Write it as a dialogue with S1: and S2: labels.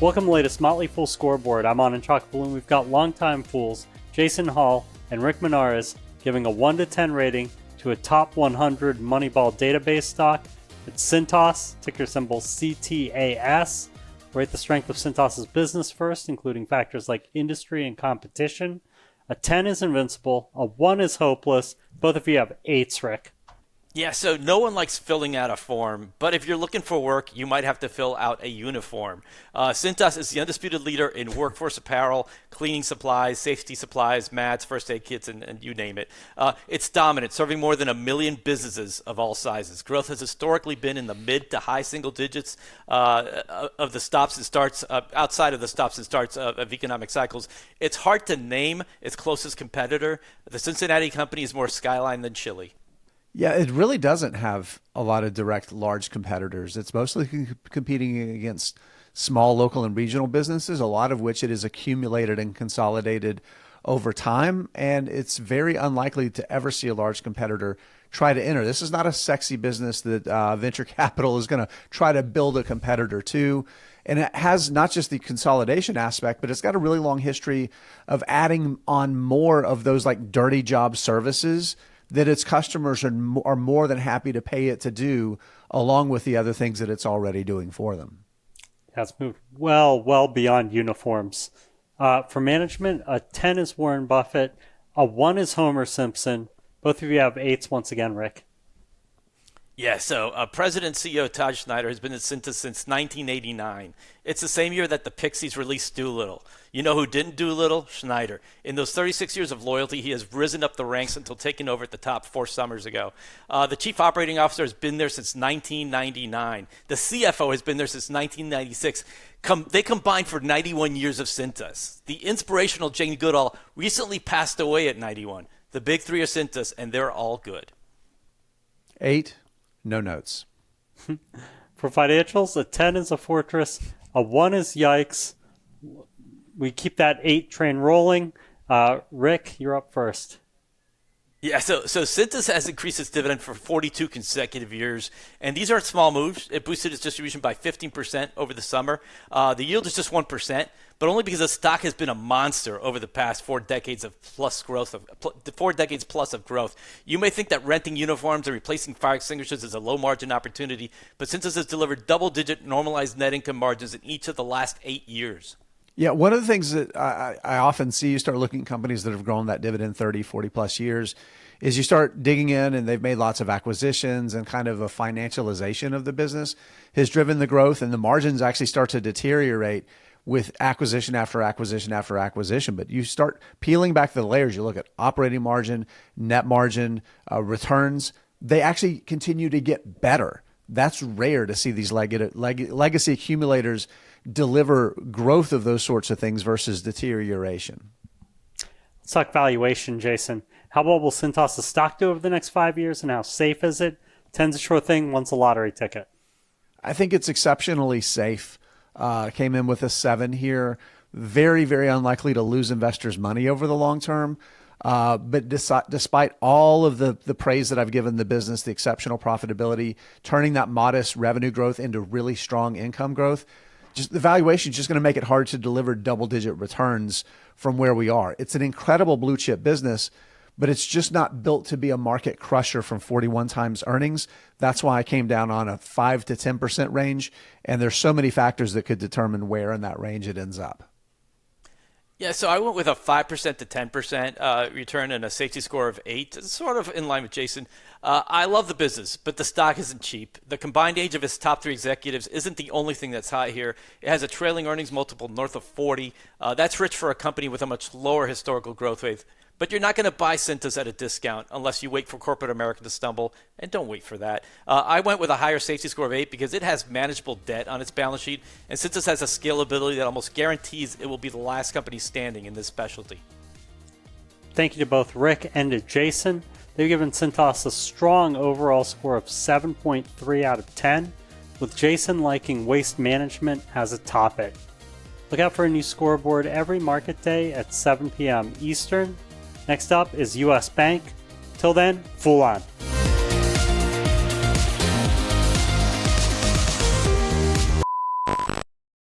S1: Welcome to the latest Motley Fool Scoreboard. I'm on in Chalk Blue, and we've got longtime fools Jason Hall and Rick Manares giving a 1 to 10 rating to a top 100 Moneyball database stock. It's Cintas, ticker symbol CTAS. Rate the strength of Cintas' business first, including factors like industry and competition. A 10 is invincible, a 1 is hopeless. Both of you have 8s, Rick.
S2: Yeah, so no one likes filling out a form, but if you're looking for work, you might have to fill out a uniform. Cintas is the undisputed leader in workforce apparel, cleaning supplies, safety supplies, mats, first aid kits, and you name it. It's dominant, serving more than 1 million businesses of all sizes. Growth has historically been in the mid to high single digits of the stops and starts, outside of the stops and starts of economic cycles. It's hard to name its closest competitor. The Cincinnati company is more Skyline than Chili.
S3: Yeah, it really doesn't have a lot of direct large competitors. It's mostly competing against small local and regional businesses, a lot of which it is accumulated and consolidated over time. And it's very unlikely to ever see a large competitor try to enter. This is not a sexy business that venture capital is going to try to build a competitor to. And it has not just the consolidation aspect, but it's got a really long history of adding on more of those like dirty job services that its customers are more than happy to pay it to do, along with the other things that it's already doing for them.
S1: That's moved well beyond uniforms. For management, a 10 is Warren Buffett, a 1 is Homer Simpson. Both of you have 8s once again, Rick.
S2: Yeah, so President CEO Todd Schneider has been at Cintas since 1989. It's the same year that the Pixies released Doolittle. You know who didn't do little? Schneider. In those 36 years of loyalty, he has risen up the ranks until taking over at the top 4 summers ago. The chief operating officer has been there since 1999. The CFO has been there since 1996. They combined for 91 years of Cintas. The inspirational Jane Goodall recently passed away at 91. The big 3 are Cintas, and they're all good.
S3: 8. No notes.
S1: For financials, a 10 is a fortress, a 1 is yikes. We keep that 8 train rolling. Rick, you're up first.
S2: Yeah, so Cintas has increased its dividend for 42 consecutive years, and these aren't small moves. It boosted its distribution by 15% over the summer. The yield is just 1%, but only because the stock has been a monster over the past 4 decades plus of growth. You may think that renting uniforms and replacing fire extinguishers is a low-margin opportunity, but Cintas has delivered double-digit normalized net income margins in each of the last 8 years.
S3: Yeah, one of the things that I often see, you start looking at companies that have grown that dividend 30, 40 plus years, is you start digging in and they've made lots of acquisitions, and kind of a financialization of the business has driven the growth, and the margins actually start to deteriorate with acquisition after acquisition after acquisition. But you start peeling back the layers, you look at operating margin, net margin, returns, they actually continue to get better. That's rare to see these legacy accumulators deliver growth of those sorts of things versus deterioration.
S1: Let's talk valuation, Jason. How well will Cintas' stock do over the next 5 years, and how safe is it? 10's a sure thing, 1's a lottery ticket.
S3: I think it's exceptionally safe. Came in with a 7 here. Very, very unlikely to lose investors' money over the long term. But despite all of the praise that I've given the business, the exceptional profitability, turning that modest revenue growth into really strong income growth, just the valuation is just going to make it hard to deliver double-digit returns from where we are. It's an incredible blue chip business, but it's just not built to be a market crusher from 41 times earnings. That's why I came down on a 5 to 10% range, and there's so many factors that could determine where in that range it ends up.
S2: Yeah, so I went with a 5% to 10% return and a safety score of 8. It's sort of in line with Jason. I love the business, but the stock isn't cheap. The combined age of its top 3 executives isn't the only thing that's high here. It has a trailing earnings multiple north of 40. That's rich for a company with a much lower historical growth rate. But you're not going to buy Cintas at a discount unless you wait for corporate America to stumble, and don't wait for that. I went with a higher safety score of 8 because it has manageable debt on its balance sheet, and Cintas has a scalability that almost guarantees it will be the last company standing in this specialty.
S1: Thank you to both Rick and to Jason. They've given Cintas a strong overall score of 7.3 out of 10, with Jason liking waste management as a topic. Look out for a new scoreboard every market day at 7 p.m. Eastern. Next up is U.S. Bank. Till then, Fool on.